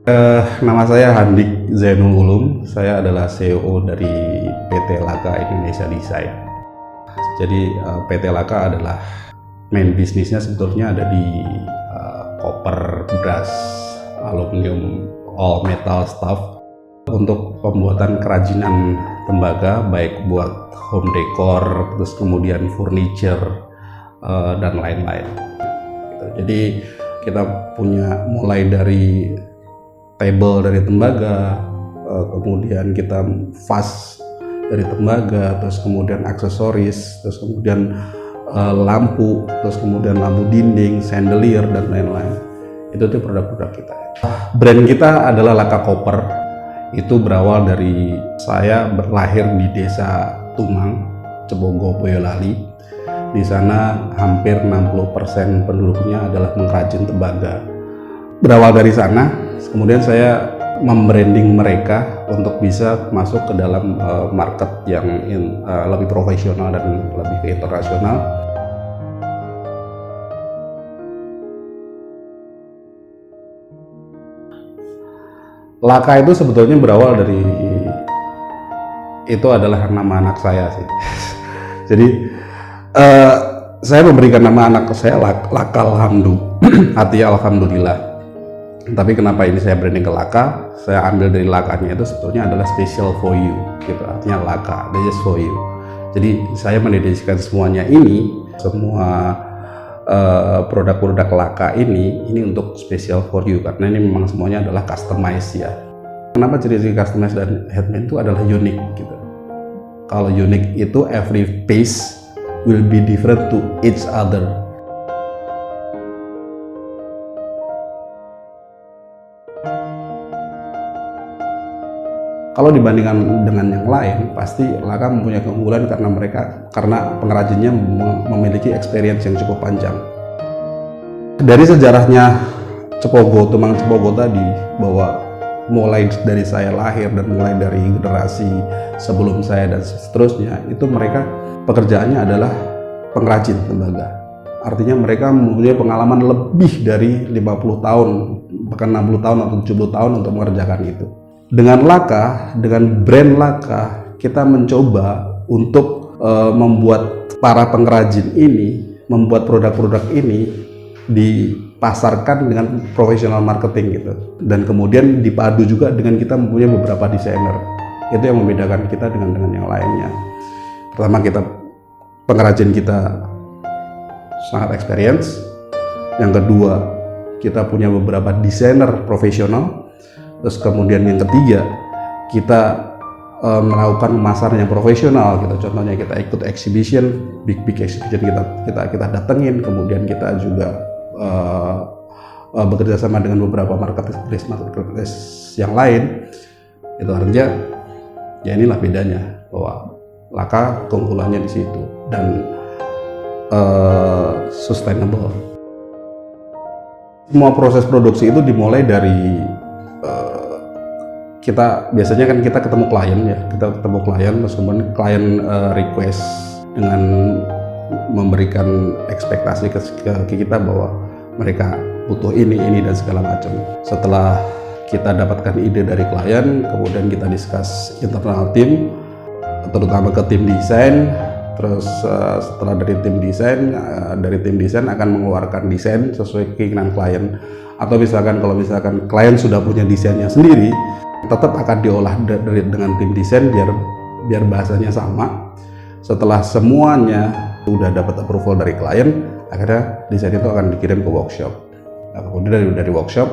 Nama saya Handik Zainul Ulum. Saya adalah CEO dari PT Laka Indonesia Design. Jadi PT Laka adalah main bisnisnya sebetulnya ada di koper, brass, aluminium, all metal stuff untuk pembuatan kerajinan tembaga, baik buat home decor, terus kemudian furniture dan lain-lain. Jadi kita punya mulai dari table dari tembaga, kemudian kita vas dari tembaga, terus kemudian aksesoris, terus kemudian lampu, terus kemudian lampu dinding, chandelier dan lain-lain. Itu tuh produk-produk kita. Brand kita adalah Laka Koper. Itu berawal dari saya berlahir di desa Tumang, Cebogo, Boyolali. Di sana hampir 60% penduduknya adalah pengrajin tembaga. Berawal dari sana, kemudian saya membranding mereka untuk bisa masuk ke dalam market yang lebih profesional dan lebih ke internasional. Laka itu sebetulnya berawal dari, itu adalah nama anak saya sih. Jadi saya memberikan nama anak saya Laka Alhamdu, artinya alhamdulillah. Tapi kenapa ini saya branding ke Laka? Saya ambil dari Lakanya itu sebetulnya adalah special for you, gitu. Artinya Laka, that is for you. Jadi saya mendedikasikan semuanya ini, semua produk-produk Laka ini untuk special for you, karena ini memang semuanya adalah customized ya. Kenapa ciri-ciri customized dan handmade itu adalah unik gitu. Kalau unik itu every piece will be different to each other. Kalau dibandingkan dengan yang lain, pasti Laka mempunyai keunggulan karena pengrajinnya memiliki experience yang cukup panjang. Dari sejarahnya Cepogo, Tumang Cepogo tadi, bahwa mulai dari saya lahir dan mulai dari generasi sebelum saya dan seterusnya, itu mereka pekerjaannya adalah pengrajin tembaga. Artinya mereka mempunyai pengalaman lebih dari 50 tahun, bahkan 60 tahun atau 70 tahun untuk mengerjakan itu. Dengan Laka, dengan brand Laka, kita mencoba untuk membuat para pengrajin ini, membuat produk-produk ini dipasarkan dengan profesional marketing gitu. Dan kemudian dipadu juga dengan kita mempunyai beberapa desainer. Itu yang membedakan kita dengan yang lainnya. Pertama, pengrajin kita sangat experience. Yang kedua, kita punya beberapa desainer profesional. Terus kemudian yang ketiga, kita melakukan pemasaran yang profesional gitu. Contohnya kita ikut exhibition, big exhibition kita datengin, kemudian kita juga bekerja sama dengan beberapa marketplace yang lain. Itu artinya ya inilah bedanya, bahwa Laka keunggulannya di situ dan sustainable. Semua proses produksi itu dimulai dari kita ketemu klien ya, terus kemudian klien request dengan memberikan ekspektasi ke kita bahwa mereka butuh ini dan segala macam. Setelah kita dapatkan ide dari klien, kemudian kita discuss internal tim, terutama ke tim desain. Terus setelah dari tim desain akan mengeluarkan desain sesuai keinginan klien. Atau kalau misalkan klien sudah punya desainnya sendiri, tetap akan diolah dengan tim desain biar bahasanya sama. Setelah semuanya udah dapat approval dari klien, akhirnya desain itu akan dikirim ke workshop. Nah, kemudian dari workshop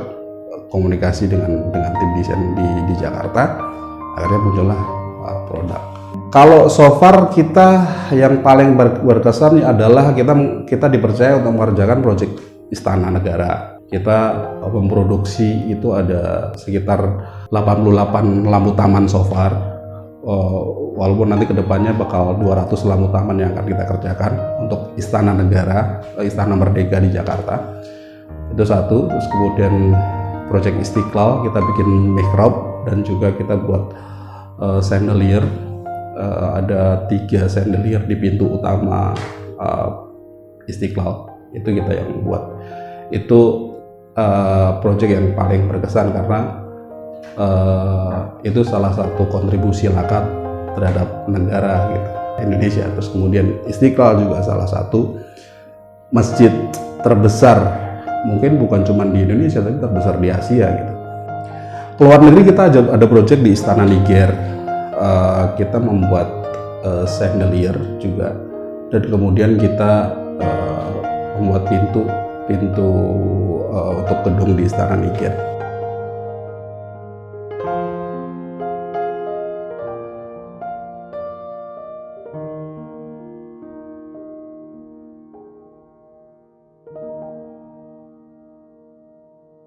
komunikasi dengan tim desain di Jakarta, akhirnya muncullah produk. Kalau so far kita yang paling berkesan adalah kita dipercaya untuk mengerjakan proyek Istana Negara. Kita memproduksi itu ada sekitar 88 lampu taman so far. Walaupun nanti kedepannya bakal 200 lampu taman yang akan kita kerjakan untuk Istana Negara, Istana Merdeka di Jakarta. Itu satu. Terus kemudian proyek Istiqlal kita bikin mihrab dan juga kita buat chandelier. Ada 3 chandelier di pintu utama Istiqlal. Itu kita yang buat. Itu proyek yang paling berkesan karena itu salah satu kontribusi Lakat terhadap negara gitu, Indonesia. Terus kemudian Istiqlal juga salah satu masjid terbesar, mungkin bukan cuma di Indonesia tapi terbesar di Asia gitu. Keluar negeri kita ada project di Istana Niger, kita membuat chandelier juga, dan kemudian kita membuat pintu untuk gedung di Istana Niger.